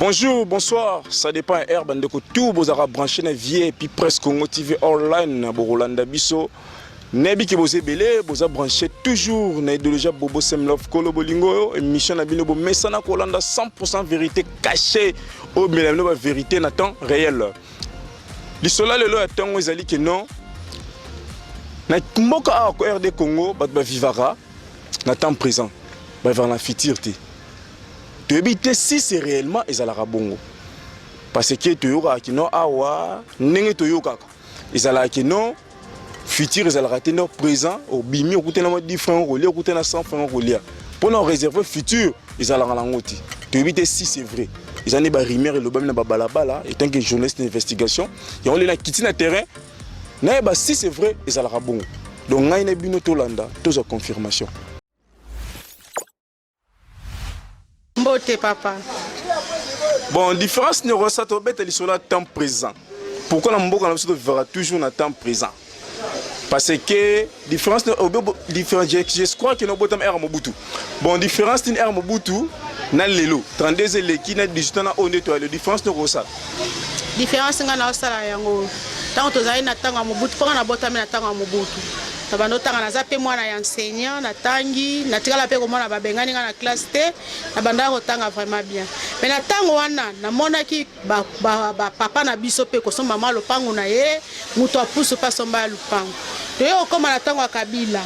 Bonjour, bonsoir, ça dépend herbe de tout vos arabes branchés na vie et puis presque motivé online na Borolanda biso. Nebi ki boze belé, boza branché toujours na idéologie Bobo Semlov Kolo Bolingo émission na bino bo mesana Kolanda 100% vérité cachée au mélange de vérité na temps réel. Lisola lelo atango ezali ke non. Na mboka ko RD Congo bat ba vivara na temps présent. Ba vers la futur te. Tu habites si c'est réellement ezalaka bongo. Parce que tu yoka ki non awa ndenge to yoka. Ezalaka ki non futur ezalaka te non présent au bimi okute na 10 francs au lieu okute na 100 francs au lieu. Pour nous réserver futur ezalaka na ngoti. Tu habites si c'est vrai. Ils ont ba rimer le bam na ba balabala et tant que journaliste d'investigation, ils ont les quitté na terrain. Na ba si c'est vrai ezalaka bongo. Donc ngai na bino tolanda tozo confirmation. Mbote papa. Bon, différence ne ressent au bête sur le temps présent. Pourquoi la mboka na vivra toujours dans temps présent? Parce que différence je crois que no botam era Mobutu. Bon, différence d'une era Mobutu na lelo 32 eleki na 18 na on étoile. Différence ne ressent. Différence ngana osala yango. Tant tozali na tanga Mobutu, pour na botam na tanga Mobutu. Tabando tanga na zape mwana ya enseignant na tangi na tikala pe ko mwana babengani na classe T na banda ko tanga vraiment bien. Mais na tango wana na mona ki ba papa na biso pe ko somba malo pango na ye muto apusu pa somba lupango. To yo koma na tango Kabila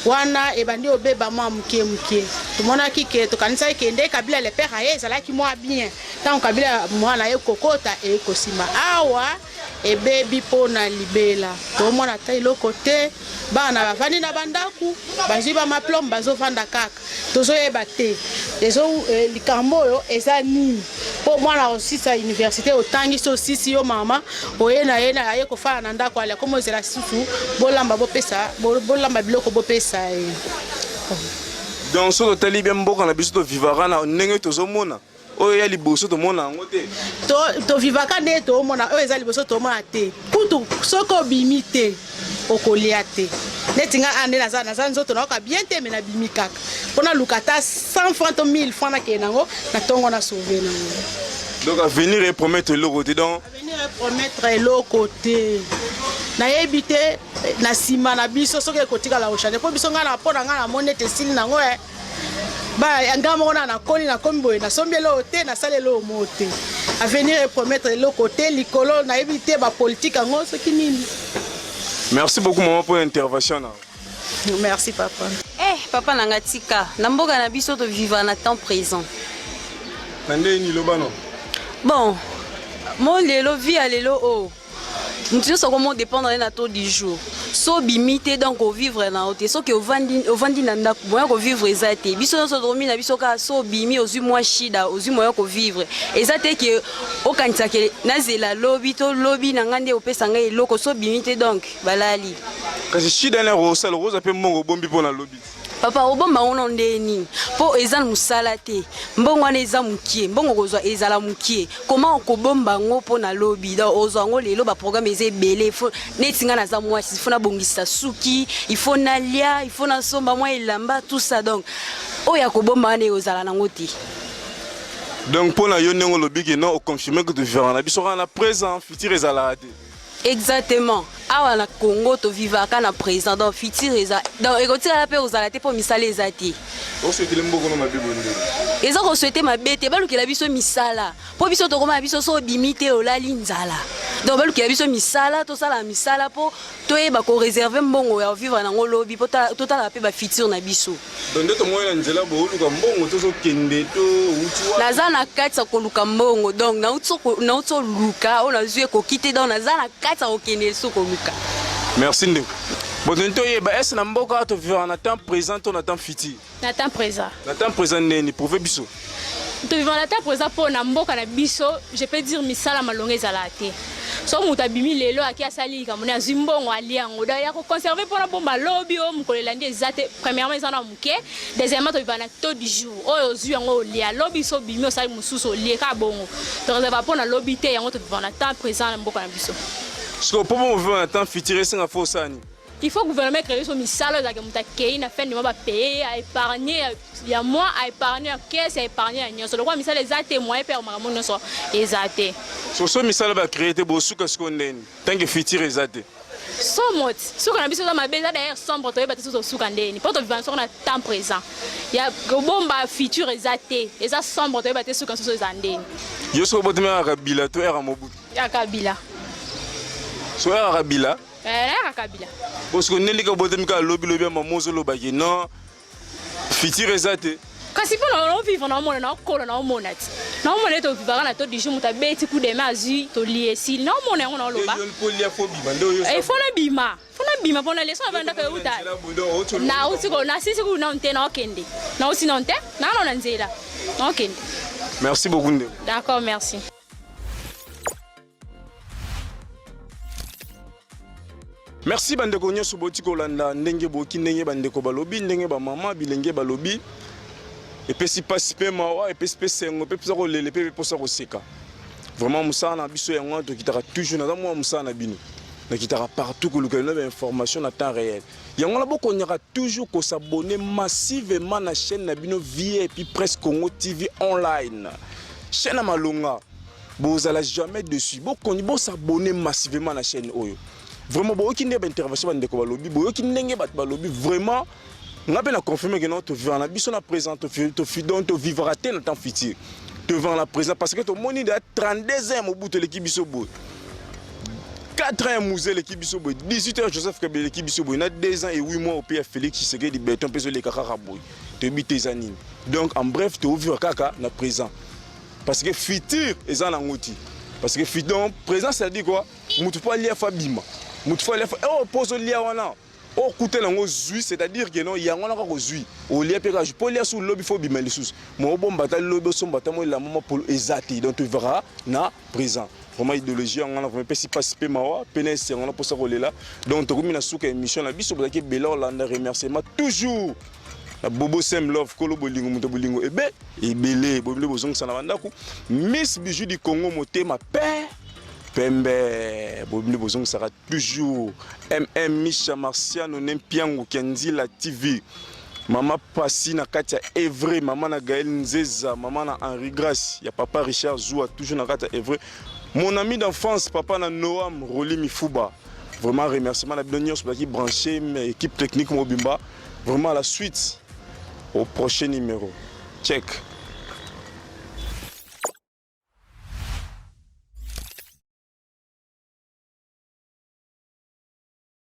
wana ebandi obeba mwa muke to mona ki ke to kanisa kende Kabila le père aye ezala ki mwa bien. Tango Kabila mwana ye kokota e kosima awa et baby pona libela to mona ta iloko te bana bavandi na bandaku bazwi ba maplombe bazovanda kaka tozoyeba te ezo likambo oyo eza nini po mwana osisa université otangi so sisi yo mama oyena yena aye kofala na ndako ala komo ezela susu bolamba bopesa bolamba biloko bopesa donc so tali bien mboka na biso to vivara na ndenge tozomona oyo ya liboso to mona ngo te to vivaka ne to mona oyo eza liboso to mona te kutu soko bimite okolia te netinga ande na za nzoto na ka bien te mena bimi kaka pona lukata 100 francs to 1000 francs na kenango na tongo na sauver nango. Donc à venir et promettre le côté donc à venir et promettre le côté na yebite na sima na biso soki kotika la ochanger po biso ngana pona ngana monete sili nango ba ngamo na koli na kombo na sombelo te na salelo mote à venir et promettre le côté likolo na yebite ba politique ngo soki nini. Merci beaucoup maman pour l'intervention. Merci papa. Papa nangatika na mboka na biso to vivre na temps présent. Nande ni lobano. Bon, mon lelo vie à lelo oh. Nous sommes comment dépendre na taux du jour. So bimité donc au vivre na hôtel. So que au vandi na ndako moyen ko vivre ezate. Biso so dormi na biso ka so bimi ozu mois shida ozu moyen ko vivre. Ezate que au kanisa ke nazela lobby to lobby na ngande opesa ngai loko so bimité donc balali. Kasi shida na rosa le rosa pe mongo bombi pour na lobby. Papa obomba ono ndeni po ezal musala te mbongo na eza mukie mbongo kozwa ezala mukie comment okobomba ngo po na lobby da ozwa ngo lelo ba programme eze belé fo netinga na za mwasi fo na bongisa suki il faut na lia il faut na somba mwa elamba tout ça donc oya kobomba na ozala nango te. Donc pour na yo nengo lobby que non au confirmer que tu verras na biso na présent futur ezala te. Exactement. Awa na Congo to vivaka na présent dans futur eza dans ekotira la pe ozala te po misala ezati. O souhaiter mboko na mabibonde. Eza ko souhaiter mabete balukela biso misala. Po biso to koma biso so bimite olali nzala. Donc balukela biso misala to sala misala po to eba ko réserver mbongo ya vivre na ngolobi po totala pe ba futur na biso. Donc ndeto moyo na nzela bo luka mbongo to so kende to utuwa. Naza na katsa ko luka mbongo donc na utso luka ona zue ko kite donc naza na katsa ko kende so ko luka. Merci Ndeko. Bon, est-ce que mboka to vivre en temps présent ou en temps futur? Na temps présent. Na temps présent neni prouver biso. To vivre en temps présent pour na mboka na biso, je peux dire misala malonge zalate. So muta bimi lelo akia sali ka mona zimbongo aliango da ya ko conserver pour na bomba lobby o mukolela ndi ezate premièrement ezana muke, deuxièmement to vivre na taux du jour. Oyo zu yango lia lobby so bimi o sali mususu lia ka bongo. To réserver pour na lobby te yango to vivre en temps présent na mboka na biso. Ce que pour vivre en temps futur c'est nga faux sani. il faut que le gouvernement crée son misalo za ke mutakei na fin de mois ba payer à épargner il y a moi à épargner à caisse à épargner à nyoso le quoi misalo les até moyen per makamu no so ezate so misalo ba créer te bosuka skondeni tant que futur ezate so mot suka na biso za mabeza d'ailleurs sombre to yeba so suka ndeni poto vivant sur na temps présent ya bomba futur ezate eza sombre to yeba te suka so ezandeni yo so botema Kabila to era Mobutu ya Kabila so era Kabila ya Kabila parce que nelika botema ka lobby mamozo lobaki non futur ezate kasi pona no vivre na mona na kola na mona ti na mona to vivre na to dishu muta beti ku de mazi to liesi na mona ngona loba e fona bima pona leso banda ka uta na utiko na sisi ku na nte na okende na usi na nte na nzela na okende. Merci beaucoup. D'accord, merci. Merci bandeko nyoso boti kolanda ndenge boki ndenge bandeko balobi ndenge ba mama bilenge balobi epesi pasi pe mawa epesi pe sengo pe pesa ko lele pe posa ko seka. Vraiment musana biso yango to kitaka toujours na moi musana bino. Na kitaka partout ko luka na information na temps réel. Yango la boko nyaka toujours ko s'abonner massivement na chaîne na bino vie et puis presque Congo TV online. Chaîne Malonga. Vous allez jamais dessus. Boko ni s'abonner massivement na chaîne oyo. Vraiment beaucoup qui n'est pas intervention de Kobalobi, beaucoup qui n'est pas Balobi vraiment. On a bien confirmé que notre vie en a besoin de présent, te vivra dans temps futur. Devant la présence parce que tout le monde est 32 ans au bout de l'équipe Bisobo. 4 ans musée l'équipe Bisobo, 18 ans Joseph Kabila l'équipe Bisobo, il y a 2 ans et 8 mois au PF Félix Tshisekedi béton peso les kakaraboy. Te bité anines. Donc en bref, tu ouvres kaka na présent. Parce que futur est en ngoti. Parce que futur présent ça dit quoi? Mutu pas lié Fabima. Oh, pose le lien wana. Oh, écoutez, c'est-à-dire que non, il y a un peu de zui. Au lieu de je peux lire sous le lobby, il faut bien les sous. Mon bon bataille, le lobby, son bataille, la maman pour exact. Donc tu verras, na présent. Vraiment idéologie, on a fait si pas si peu mawa, pénès, on a pour ça là. Donc tu as mis la souka émission, la biso pour laquelle Bella, on a remerciement toujours. La Bobo Sem Love, Kolo Bolingo, Moutabolingo, et Belé, Bobo Bozong Sanavandako, Miss Bijou du Congo, Moté, ma père. Pembe, Bobine Bozong sera toujours MM Misha Marciano Nempiango Kendi la TV. Maman Passi na Katia Evry, maman na Gaël Nzeza, maman na Henri Grace, y a papa Richard Zoua toujours na Katia Evry. Mon ami d'enfance, papa na Noam Roli Mifouba. Vraiment remerciement à la Bignon sur qui branché mes équipes techniques Mobimba. Vraiment à la suite au prochain numéro. Check.